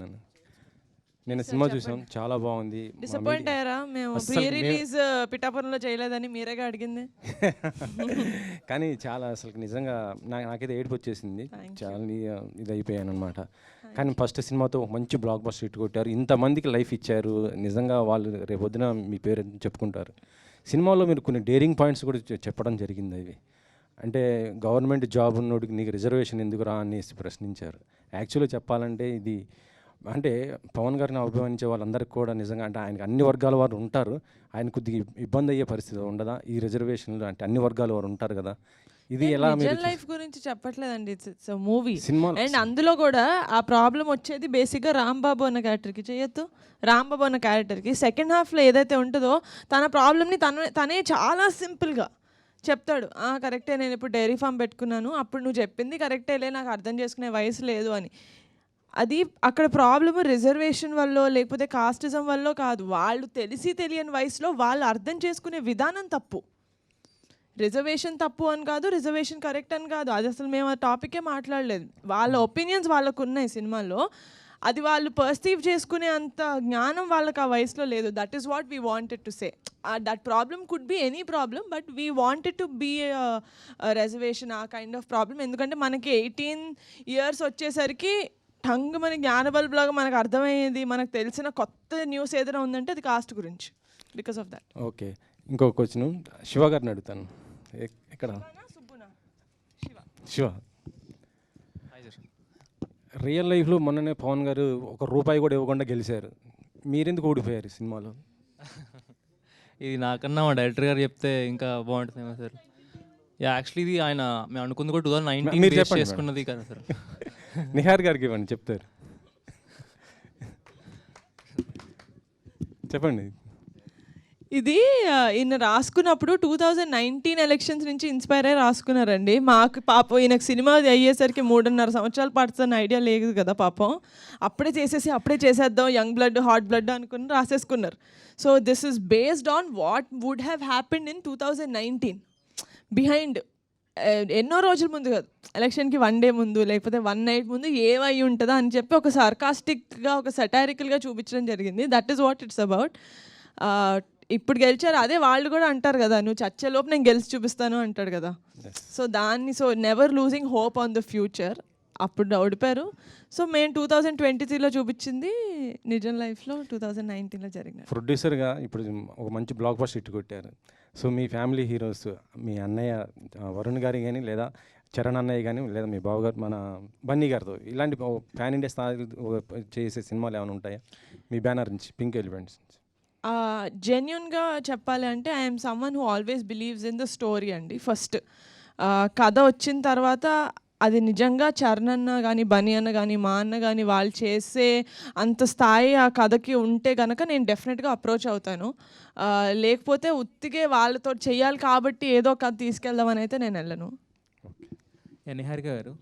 నన్ను. నేను సినిమా చూసాం. చాలా బాగుంది. డిసప్పాయింట్ అయ్యారా? మేము ప్రీ రిలీజ్ పిఠాపురంలో చేయలేదని మీరేగా అడిగింది. కానీ చాలా అసలు నిజంగా నాకైతే ఏడుపు వచ్చేసింది. చాలా ఇది అయిపోయాను అనమాట. కానీ ఫస్ట్ సినిమాతో ఒక మంచి బ్లాక్ బస్టర్ హిట్ కొట్టారు. ఇంతమందికి లైఫ్ ఇచ్చారు. నిజంగా వాళ్ళు రేపొద్దున మీ పేరు చెప్పుకుంటారు. సినిమాలో మీరు కొన్ని డేరింగ్ పాయింట్స్ కూడా చెప్పడం జరిగింది. అవి అంటే గవర్నమెంట్ జాబ్ ఉన్నోడికి నీకు రిజర్వేషన్ ఎందుకురా అనేసి ప్రశ్నించారు. యాక్చువల్గా చెప్పాలంటే ఇది అంటే పవన్ గారిని అభిమానించే వాళ్ళందరికీ కూడా నిజంగా అంటే ఆయనకు అన్ని వర్గాల వారు ఉంటారు. ఆయన కొద్దిగా ఇబ్బంది అయ్యే పరిస్థితి ఉండదా ఈ రిజర్వేషన్లు? అంటే అన్ని వర్గాల వారు ఉంటారు కదా. ఇది ఎలా రియల్ లైఫ్ గురించి చెప్పట్లేదండి. ఇట్స్ మూవీ అండ్ అందులో కూడా ఆ ప్రాబ్లం వచ్చేది బేసిక్గా రాంబాబు అన్న క్యారెక్టర్కి చేయొద్దు. రాంబాబు అన్న క్యారెక్టర్కి సెకండ్ హాఫ్లో ఏదైతే ఉంటుందో తన ప్రాబ్లమ్ని తనే చాలా సింపుల్గా చెప్తాడు. కరెక్టే, నేను ఇప్పుడు డైరీ ఫామ్ పెట్టుకున్నాను, అప్పుడు నువ్వు చెప్పింది కరెక్టేలే, నాకు అర్థం చేసుకునే వయసు లేదు అని. అది అక్కడ ప్రాబ్లమ్ రిజర్వేషన్ వల్ల లేకపోతే కాస్టిజం వల్ల కాదు, వాళ్ళు తెలిసి తెలియని వయసులో వాళ్ళు అర్థం చేసుకునే విధానం తప్పు. రిజర్వేషన్ తప్పు అని కాదు, రిజర్వేషన్ కరెక్ట్ అని కాదు, అది అసలు మేము ఆ టాపికే మాట్లాడలేదు. వాళ్ళ ఒపీనియన్స్ వాళ్ళకు ఉన్నాయి సినిమాలో, అది వాళ్ళు పర్సీవ్ చేసుకునే అంత జ్ఞానం వాళ్ళకి ఆ వయసులో లేదు. That is what we wanted to say. That problem could be any problem, but we wanted to be reservation ఆ కైండ్ ఆఫ్ ప్రాబ్లమ్. ఎందుకంటే మనకి 18 years వచ్చేసరికి టంగ్ మన జ్ఞానబల్బులాగా మనకు అర్థమయ్యేది, మనకు తెలిసిన కొత్త న్యూస్ ఏదైనా ఉందంటే అది కాస్ట్ గురించి. Because of that. ఓకే, ఇంకో క్వశ్చన్ శివ గారిని అడుగుతాను. ఎక్కడ శివ రియల్ లైఫ్లో మొన్ననే పవన్ గారు ₹1 కూడా ఇవ్వకుండా గెలిచారు. మీరెందుకు ఓడిపోయారు సినిమాలో? ఇది నాకన్నా మా డైరెక్టర్ గారు చెప్తే ఇంకా బాగుంటుందేమో సార్. యాక్చువల్లీ ఇది ఆయన మేము అనుకుంది కూడా 2019 చేసుకున్నది కదా సార్. నిహార్ గారికి ఇవ్వండి, చెప్తారు. చెప్పండి. ఇది ఈయన రాసుకున్నప్పుడు 2019 ఎలక్షన్స్ నుంచి ఇన్స్పైర్ అయ్యి రాసుకున్నారండి. మాకు పాపం ఈయనకు సినిమా అయ్యేసరికి 3.5 సంవత్సరాలు పడుతున్న ఐడియా లేదు కదా పాపం. అప్పుడే చేసేద్దాం యంగ్ బ్లడ్ హాట్ బ్లడ్ అనుకుని రాసేసుకున్నారు. So this is based on what would have happened in 2019 behind. ఎన్నో రోజుల ముందు కాదు, ఎలక్షన్కి 1 day ముందు లేకపోతే 1 night ముందు ఏమై ఉంటుందా అని చెప్పి ఒక సార్కాస్టిక్గా ఒక సటారికల్గా చూపించడం జరిగింది. That is what it's about. ఇప్పుడు గెలిచారు, అదే వాళ్ళు కూడా అంటారు కదా, నువ్వు చచ్చేలోపు నేను గెలిచి చూపిస్తాను అంటాడు కదా. So never losing hope on the future. అప్పుడు ఓడిపోయారు. సో మేము 2023లో చూపించింది నిజం లైఫ్లో 2019లో జరిగింది. ప్రొడ్యూసర్గా ఇప్పుడు ఒక మంచి బ్లాక్ బస్టర్ హిట్ కొట్టారు. సో మీ ఫ్యామిలీ హీరోస్, మీ అన్నయ్య వరుణ్ గారి కానీ లేదా చరణ్ అన్నయ్య కానీ లేదా మీ బావగారు మన బన్నీ గారితో ఇలాంటి ప్యాన్ ఇండియా స్థాయి చేసే సినిమాలు ఏమైనా ఉంటాయా మీ బ్యానర్ నుంచి, పింక్ ఎలిఫెంట్స్? జెన్యున్గా చెప్పాలి అంటే I'm someone who always believes in the story అండి. ఫస్ట్ కథ వచ్చిన తర్వాత అది నిజంగా చరణ్ అన్న కానీ బన్నీ అన్న కానీ మా అన్న కానీ వాళ్ళు చేసే అంత స్థాయి ఆ కథకి ఉంటే కనుక నేను డెఫినెట్గా అప్రోచ్ అవుతాను. లేకపోతే ఉత్తిగే వాళ్ళతో చెయ్యాలి కాబట్టి ఏదో కథ తీసుకెళ్దామని అయితే నేను వెళ్ళను. నిహారిక గారు